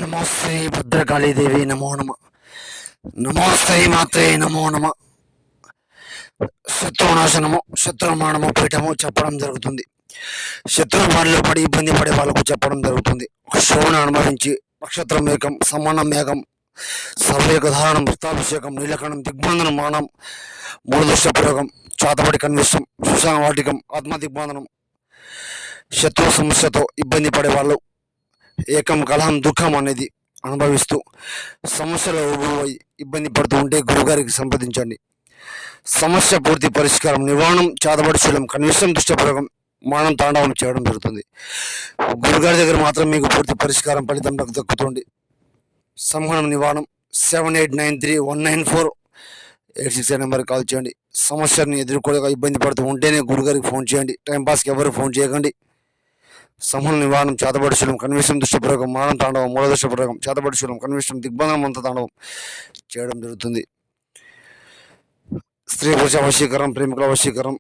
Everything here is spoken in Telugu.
నమస్తే భద్రకాళీదేవి నమో నమ. నమస్తే మాత్రే నమో నమ. శత్రునాశనము శత్రుమానము పీఠము చెప్పడం జరుగుతుంది. శత్రు బారిలో పడి ఇబ్బంది పడే వాళ్ళకు చెప్పడం జరుగుతుంది. ఒక శోభను అనుభవించి నక్షత్రం ఏకం సమానం మేఘం సర్వేక ధారణం వృత్తాభిషేకం నీలకణం దిగ్బంధనం మానం మూడు దృష్ట ప్రయోగం చాతబడి కన్విష్టం సుశాన వాటికం ఆత్మ దిగ్బంధనం. శత్రు సమస్యతో ఇబ్బంది పడే వాళ్ళు ఏకం కలహం దుఃఖం అనేది అనుభవిస్తూ సమస్యలో ఇబ్బంది పడుతూ ఉంటే గురుగారికి సంప్రదించండి. సమస్య పూర్తి పరిష్కారం నివారణం చాతబడి శూలం కనిష్టం దుష్టప్రయోగం మానం తాండవం చేయడం జరుగుతుంది. గురుగారి దగ్గర మాత్రం మీకు పూర్తి పరిష్కారం ఫలితం దక్కుతుంది. సంహనం నివారణం 7893194868 నెంబర్కి కాల్ చేయండి. సమస్యను ఎదుర్కోలేక ఇబ్బంది పడుతూ ఉంటేనే గురుగారికి ఫోన్ చేయండి. టైంపాస్కి ఎవరు ఫోన్ చేయకండి. సంహన నివారణం చేతబడి శూలం కన్విష్టం దుష్టప్రయోగం మానం తాండవం మూల దుష్టప్రయోగం చేతబడి శూలం కన్విష్టం దిగ్బంధనం అంత తాండవం చేయడం జరుగుతుంది. స్త్రీ పురుష వశీకరణం ప్రేమికుల వశీకరణం